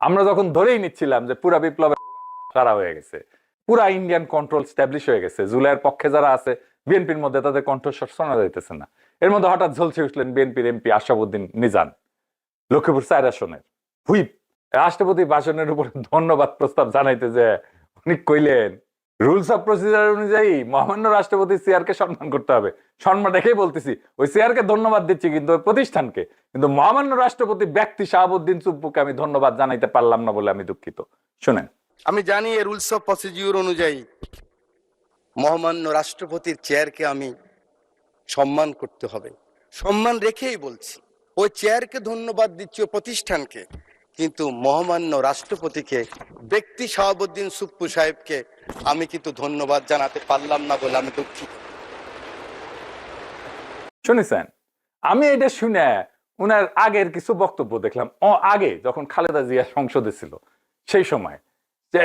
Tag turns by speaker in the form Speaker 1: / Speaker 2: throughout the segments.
Speaker 1: আমরা যখন ধরেই নিচ্ছিলাম যে পুরা বিপ্লব সারা হয়ে গেছে, পুরা ইন্ডিয়ান কন্ট্রোল স্ট্যাবলিশ হয়ে গেছে, জুলাইয়ের পক্ষে যারা আছে বিএনপির মধ্যে তাদের কণ্ঠস্বর শোনা যাইতেছে না, এর মধ্যে হঠাৎ ঝলসে উঠলেন বিএনপির এমপি আশরাফুদ্দিন মিজান, লক্ষ্মীপুর 4 আসনের হুইপ। রাষ্ট্রপতি ভাষণের উপর ধন্যবাদ প্রস্তাব জানাইতে যে উনি কইলেন রুলস অফ প্রসিজার অনুযায়ী মহামান্য রাষ্ট্রপতি চেয়ারকে সম্মান করতে হবে। সম্মান রেখেই বলতেছি, ওই চেয়ারকে ধন্যবাদ দিচ্ছি কিন্তু ওই প্রতিষ্ঠানকে, কিন্তু মহামান্য রাষ্ট্রপতি ব্যক্তি শাহাবুদ্দিন চুপ্পুকে আমি ধন্যবাদ জানাইতে পারলাম না বলে আমি দুঃখিত। শুনেন,
Speaker 2: আমি জানি এই রুলস অফ প্রসিডিউর অনুযায়ী মহামান্য রাষ্ট্রপতির চেয়ারকে আমি সম্মান করতে হবে, সম্মান রেখেই বলছি। ওই চেয়ারকে ধন্যবাদ দিচ্ছি, ওই প্রতিষ্ঠানকে, কিন্তু মহামান্য রাষ্ট্রপতিকে ব্যক্তি শাহাবুদ্দিন সুপ্পু সাহেবকে আমি কিন্তু ধন্যবাদ জানাতে পারলাম না বলে আমি দুঃখিত।
Speaker 1: শুনেছেন? আমি এটা শুনে উনার আগের কিছু বক্তব্য দেখলাম, আগে যখন খালেদা জিয়া সংসদে ছিল সেই সময়, যে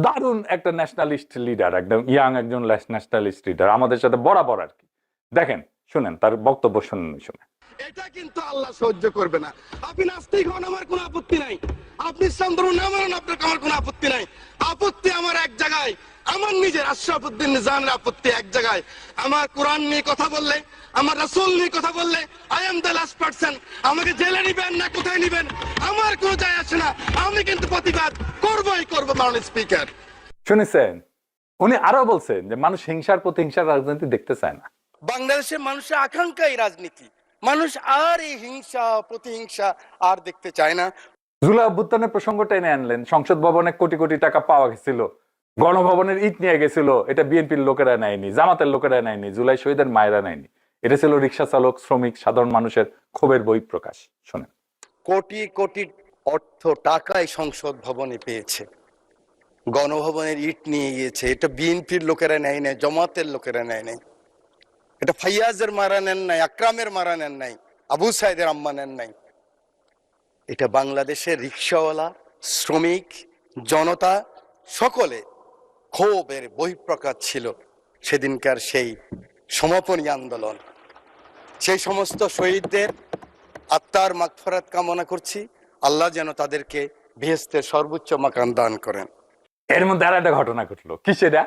Speaker 1: দারুণ একটা ন্যাশনালিস্ট লিডার, একদম ইয়াং একজন ন্যাশনালিস্ট লিডার, আমাদের সাথে বরাবর আর কি। দেখেন, শুনেন তার বক্তব্য, শুনেন। শুনে
Speaker 2: এটা কিন্তু আল্লাহ সহ্য করবে না। আপনি নাস্তিক হন, আমার কোনো আপত্তি নাই। আপনি ইসলাম ধর্ম না মানেন, আপনার আমার কোনো আপত্তি নাই। আপত্তি আমার এক জায়গায়, আমার নিজের আশরাফুদ্দিন নিজামের আপত্তি এক জায়গায়। আমার কোরআন নিয়ে কথা বললে, আমার রাসূল নিয়ে কথা বললে, I am the last person. আমাকে জেলে নিবেন না কোথায় নিবেন আমার কোনো যায় আসে না, আমি কিন্তু প্রতিবাদ করবই করব। মাননীয় স্পিকার,
Speaker 1: শুনেছেন? উনি আরো বলছেন যে মানুষ হিংসার প্রতিহিংসার রাজনীতি দেখতে চায় না।
Speaker 2: বাংলাদেশের মানুষের আকাঙ্ক্ষা এই রাজনীতি, মানুষ আর এই হিংসা প্রতিহিংসা আর দেখতে চায় না।
Speaker 1: জুলাই অভ্যুত্থানের প্রসঙ্গ টেনে আনলেন, সংসদ ভবনে কোটি কোটি টাকা পাওয়া গেছিল, গণভবনের ইট নিয়ে গেছিল, এটা বিএনপির লোকেরা নেয়নি, জামাতের লোকেরা নেয়নি, জুলাই শহীদের মায়েরা নেয়নি, এটা ছিল রিক্সা চালক, শ্রমিক, সাধারণ মানুষের ক্ষোভের বহিঃপ্রকাশ। শোনেন,
Speaker 2: কোটি কোটি অর্থ টাকায় সংসদ ভবনে পেয়েছে, গণভবনের ইট নিয়ে গিয়েছে, এটা বিএনপির লোকেরা নেয় নাই, জমাতের লোকেরা নেয় নাই, এটা ফাইয়াজের মারা নেন নাই, আকরামের মারা নেন নাই, আবু সাইদের আম্মা নেন নাই। এটা বাংলাদেশের রিক্সাওয়ালা, শ্রমিক, জনতা সকলে ক্ষোভের বহিঃপ্রকাশ ছিল সেদিনকার সেই সমাপনী আন্দোলন। সেই সমস্ত শহীদদের আত্মার মাগফিরাত কামনা করছি, আল্লাহ যেন তাদেরকে বেহেশতের সর্বোচ্চ মাকাম দান করেন।
Speaker 1: এর মধ্যে আর একটা ঘটনা ঘটলো, কি সেটা?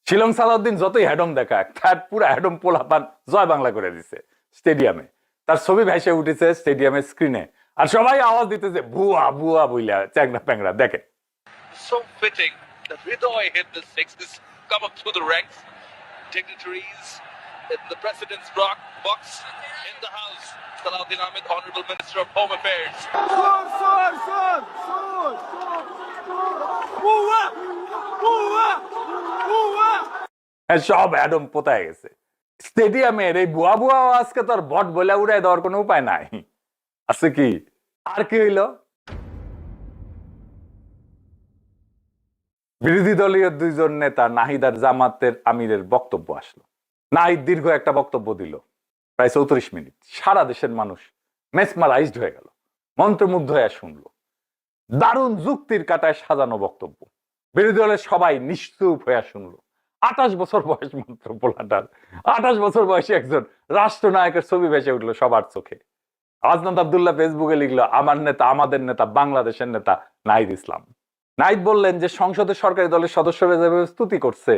Speaker 1: শিলং সালাউদ্দিন যতই হ্যাডম দেখা, তার পুরো হ্যাডম পোলাপান জয় বাংলা করে দিছে স্টেডিয়ামে, তার ছবি ভাইসে উঠেছে স্টেডিয়ামের স্ক্রিনে, আর সবাই আওয়াজ দিতেছে ভুয়া ভুয়া বইলা চ্যাংরা প্যাংরা। দেখেন,
Speaker 3: so fitting that Hridoy hit the sixes, come up through the ranks. Dignitaries in the president's box in the house. Salahuddin Ahmed, Honorable Minister of Home Affairs.
Speaker 1: সব অ্যাডম পোতায় গেছে স্টেডিয়ামের। এই ভুয়া ভুয়া আজকে তো আর ভট বলে উড়াই দেওয়ার কোনো উপায় নাই, আছে কি? আর কি হইল? বিরোধী দলীয় দুইজন নেতা নাহিদ আর জামাতের আমিরের বক্তব্য আসলো। নাহিদ দীর্ঘ একটা বক্তব্য দিল, প্রায় 34 মিনিট। সারা দেশের মানুষ মেসমারাইজড হয়ে গেল, মন্ত্রমুগ্ধ হয়ে শুনলো। দারুণ যুক্তির কাটায় সাজানো বক্তব্য, বিরোধী দলের সবাই নিশ্চুপ হয়ে শুনলো। 28 বছর বয়স মাত্র পোলাটার, 28 বছর বয়সী একজন রাষ্ট্রনায়কের ছবি ভেসে উঠলো সবার চোখে। আজনাত আব্দুল্লাহ ফেসবুকে লিখলো, আমার নেতা, আমাদের নেতা, বাংলাদেশের নেতা নাহিদ ইসলাম। নাহিদ বললেন যে সংসদের সরকারি দলের সদস্যরা যেভাবে স্তুতি করছে,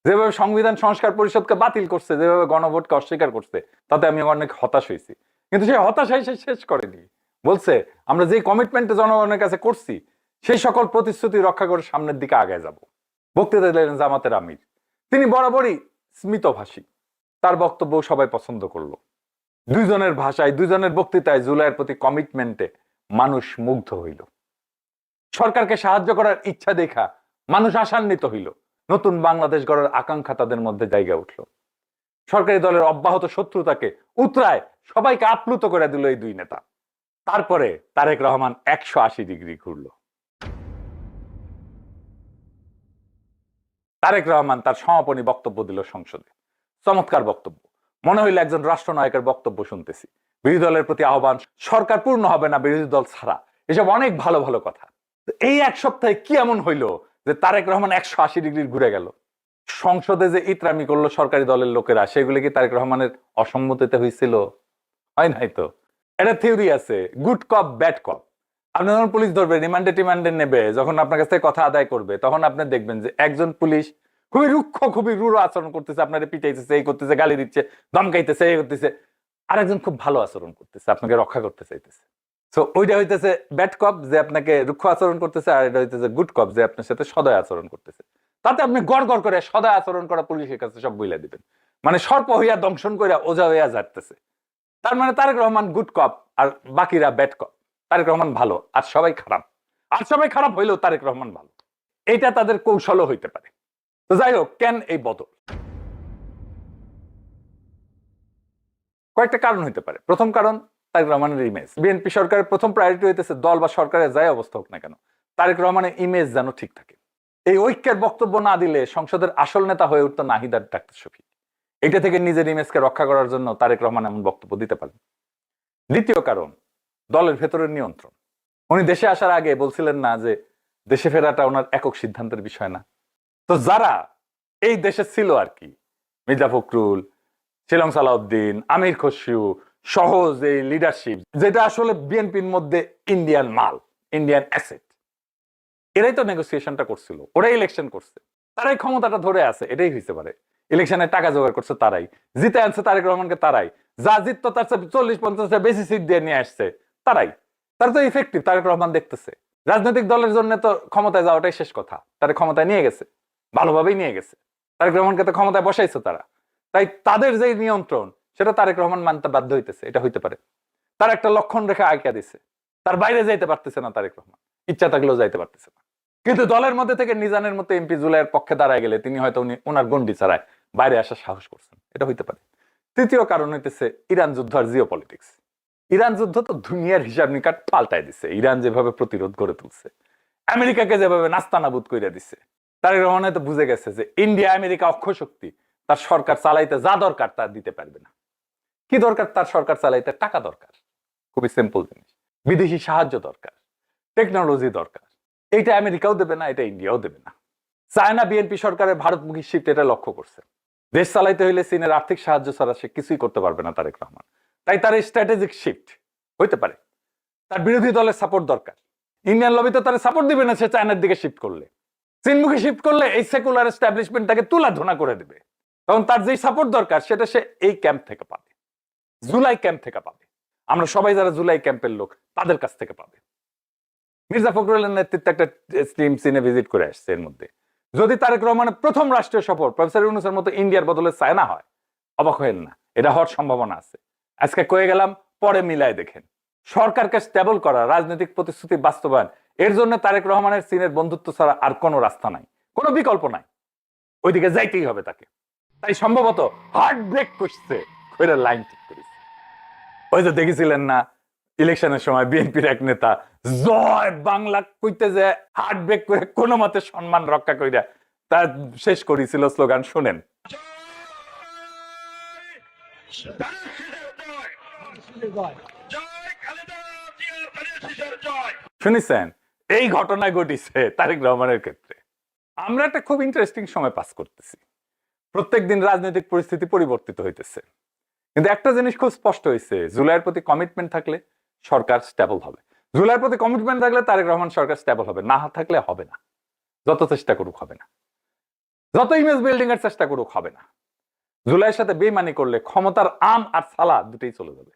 Speaker 1: যেভাবে সংবিধান সংস্কার পরিষদকে বাতিল করছে, যেভাবে গণভোটকে অস্বীকার করছে, তাতে আমি অনেক হতাশ হয়েছি। কিন্তু সেই হতাশাই সে শেষ করেনি, বলছে আমরা যে কমিটমেন্ট জনগণের কাছে করছি সেই সকল প্রতিশ্রুতি রক্ষা করে সামনের দিকে আগে যাব। বক্তৃতা দিলেন জামাতের আমির, তিনি বরাবরই স্মিতভাষী, তার বক্তব্য সবাই পছন্দ করলো। দুইজনের ভাষায়, দুইজনের বক্তৃতায় জুলাইয়ের প্রতি কমিটমেন্টে মানুষ মুগ্ধ হইল। সরকারকে সাহায্য করার ইচ্ছা দেখা মানুষ আশান্বিত হইল। নতুন বাংলাদেশ গড়ার আকাঙ্ক্ষা তাদের মধ্যে জায়গা উঠল। সরকারি দলের অব্যাহত শত্রুতাকে উতরায় সবাইকে আপ্লুত করে দিল এই দুই নেতা। তারপরে তারেক রহমান 180 ডিগ্রি ঘুরল। তারেক রহমান তার সমাপনী বক্তব্য দিল সংসদে। চমৎকার বক্তব্য, মনে হইল একজন রাষ্ট্রনায়কের বক্তব্য শুনতেছি। বিরোধী দলের প্রতি আহ্বান, সরকার পূর্ণ হবে না বিরোধী দল ছাড়া, এসব অনেক ভালো ভালো কথা। এই এক সপ্তাহে কি এমন হইলো যে তারেক রহমান 180 ডিগ্রি ঘুরে গেল? সংসদে যে ইতরামি করলো সরকারি দলের লোকেরা, সেগুলি কি তারেক রহমানের অসম্মতিতে হয়েছিল? হয় নাই তো। একটা থিওরি আছে, গুড কপ ব্যাড কপ। আপনি যখন পুলিশ ধরবে, রিমান্ডে নেবে, যখন আপনার কাছ থেকে কথা আদায় করবে, তখন আপনি দেখবেন যে একজন পুলিশ খুবই রুক্ষ, খুবই রূঢ় আচরণ করতেছে, আপনার পিটাইতেছে, এই করতেছে, গালি দিচ্ছে, ধমকাইতেছে, এই করতেছে। আরেকজন খুব ভালো আচরণ করতেছে, আপনাকে রক্ষা করতে চাইতেছে। সো ওইটা হইতেছে ব্যাড কপ, যে আপনাকে রুক্ষ আচরণ করতেছে, আর এটা হইতেছে গুড কপ, যে আপনার সাথে সদয় আচরণ করতেছে। তাতে আপনি গড় গড় করে সদয় আচরণ করা পুলিশের কাছে সব বইলা দিবেন, মানে সর্প হইয়া দংশন কইরা ওঝা হইয়া যাইতেছে। তার মানে তারেক রহমান গুড কপ আর বাকিরা ব্যাড কপ। তারেক রহমান ভালো আর সবাই খারাপ, আর সবাই খারাপ হইলেও তারেক রহমান ভালো। এটা তাদের কৌশলও হইতে পারে। তো যাই হোক, কেন এই বদল? কয়েকটা কারণ হইতে পারে। প্রথম কারণ, তারেক রহমানের ইমেজ। বিএনপি সরকারের প্রথম প্রায়োরিটি হইতেছে দল বা সরকারের যাই অবস্থা হোক না কেন, তারেক রহমানের ইমেজ যেন ঠিক থাকে। এই ঐক্যের বক্তব্য না দিলে সংসদের আসল নেতা হয়ে উঠতো নাহিদ আর ডাক্তার শফিক। এটা থেকে নিজের ইমেজকে রক্ষা করার জন্য তারেক রহমান এমন বক্তব্য দিতে পারেন। দ্বিতীয় কারণ, দলের ভেতরের নিয়ন্ত্রণ। উনি দেশে আসার আগে বলছিলেন না যে দেশে ফেরাটা ওনার একক সিদ্ধান্তের বিষয় না? তো যারা এই দেশে ছিল আর কি, মির্জা ফখরুল, শিলং সালাউদ্দিন, আমির খসরু, সহজ এই লিডারশিপ, যেটা আসলে বিএনপির মধ্যে ইন্ডিয়ান মাল, ইন্ডিয়ান অ্যাসেট, এরাই তো নেগোসিয়েশনটা করছিল, ওরাই ইলেকশন করছে, তারাই ক্ষমতাটা ধরে আছে। এটাই হইতে পারে ইলেকশনে টাকা জোগাড় করছে তারাই, জিতে আনছে তারেক রহমানকে তারাই, যা জিততো তার 40-50 বেশি সিট দিয়ে নিয়ে আসছে তারাই। তারা তো ইফেক্টিভ, তারেক রহমান দেখতেছে। রাজনৈতিক দলের জন্য তো ক্ষমতায় যাওয়াটাই শেষ কথা। তারা ক্ষমতায় নিয়ে গেছে, ভালোভাবেই নিয়ে গেছে। তারেক রহমানকে তো ক্ষমতায় বসাইছে তারা, তাই তাদের যে নিয়ন্ত্রণ সেটা তারেক রহমান মানতে বাধ্য হইতেছে। এটা হইতে পারে তার একটা লক্ষণ রেখা আঁকা দিছে, তার বাইরে যাইতে পারতেছে না তারেক রহমান, ইচ্ছা থাকলেও যাইতে পারতেছে না। কিন্তু দলের মধ্যে থেকে নিজানের মতো এমপি জুলাইয়ের পক্ষে দাঁড়ায় গেলে তিনি হয়তো ওনার গন্ডি ছাড়ায় বাইরে আসার সাহস করছেন। এটা হইতে পারে। তৃতীয় কারণ হইতেছে ইরান যুদ্ধ আর জিও পলিটিক্স। ইরান যুদ্ধ তো দুনিয়ার হিসাব নিকাট পাল্টায় দিছে। ইরান যেভাবে প্রতিরোধ গড়ে তুলছে, আমেরিকাকে যেভাবে নাস্তানাবুদ করে দিছে, তারেক রহমান তো বুঝে গেছে যে ইন্ডিয়া আমেরিকা অক্ষ শক্তি, তার সরকার চালাইতে যা দরকার তা দিতে পারবে না। কি দরকার তার সরকার চালাইতে? টাকা দরকার, খুবই সিম্পল জিনিস। বিদেশি সাহায্য দরকার, টেকনোলজি দরকার। এইটা আমেরিকাও দেবে না, এটা ইন্ডিয়াও দেবে না। চায়না বিএনপি সরকারের ভারতমুখী শিফট এটা লক্ষ্য করছে। দেশ চালাইতে হইলে চীনের আর্থিক সাহায্য ছাড়া সে কিছুই করতে পারবে না তারেক রহমান। তাই তার স্ট্র্যাটেজিক শিফট হইতে পারে। তার বিরোধী দলের সাপোর্ট দরকার। ইন্ডিয়ান লবি তো তার সাপোর্ট দিবে না সে চায়নার দিকে শিফট করলে। চীনমুখী শিফট করলে এই সেকুলার এস্টাবলিশমেন্ট তাকে তুলা ধোনা করে দেবে। তখন তার যেই সাপোর্ট দরকার সেটা সে এই ক্যাম্প থেকে পাবে, জুলাই ক্যাম্প থেকে পাবে। আমরা সবাই যারা জুলাই ক্যাম্পের লোক তাদের কাছ থেকে পাবে। মির্জা ফখরুলের নেতৃত্বে একটা টিম চীনে ভিজিট করে আসছে। এর মধ্যে যদি তারেক রহমানের প্রথম রাষ্ট্রীয় সফর প্রফেসর ইউনূসের মতো ইন্ডিয়ার বদলে চায়না হয়, অবাক হয়েন না, এটা হওয়ার সম্ভাবনা আছে। আজকে কয়ে গেলাম, পরে মিলায় দেখেন। সরকারকে স্টেবল করা, রাজনৈতিক প্রতিশ্রুতি বাস্তবায়ন, এর জন্য তারেক রহমানের চীনের বন্ধুত্ব ছাড়া আর কোনো রাস্তা নাই, কোনো বিকল্প নাই। ওইদিকে যাইতেই হবে তাকে। তাই সম্ভবত হার্ট ব্রেক করছে, লাইন ঠিক করেছে। ওই যে দেখেছিলেন না ইলেকশনের সময় বিএনপির এক নেতা জয় বাংলা কইতে যে হার্ট ব্রেক করে কোনো মতে সম্মান রক্ষা কইরা তা শেষ করেছিল স্লোগান, শুনেন। শুনেছেন? এই ঘটনা ঘটিছে তারেক রহমানের ক্ষেত্রে। আমরা একটা খুব ইন্টারেস্টিং সময় পাস করতেছি। প্রত্যেকদিন রাজনৈতিক পরিস্থিতি পরিবর্তিত হইতেছে, কিন্তু একটা জিনিস খুব স্পষ্ট হয়েছে, জুলাইয়ের প্রতি কমিটমেন্ট থাকলে সরকার স্টেবল হবে। জুলাইয়ের প্রতি কমিটমেন্ট থাকলে তারেক রহমান সরকার স্টেবল হবে, না থাকলে হবে না। যত চেষ্টা করুক হবে না, যত ইমেজ বিল্ডিং এর চেষ্টা করুক হবে না। জুলাইয়ের সাথে বেইমানি করলে ক্ষমতার আম আর সালা দুটোই চলে যাবে।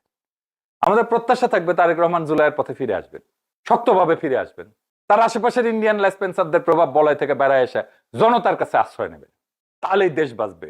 Speaker 1: আমাদের প্রত্যাশা থাকবে তারেক রহমান জুলাইয়ের পথে ফিরে আসবেন, শক্তভাবে ফিরে আসবেন। তার আশেপাশের ইন্ডিয়ান লেসপেন্সারদের প্রভাব বলয় থেকে বেড়ায় এসে জনতার কাছে আশ্রয় নেবেন। তাহলেই দেশ বাঁচবে,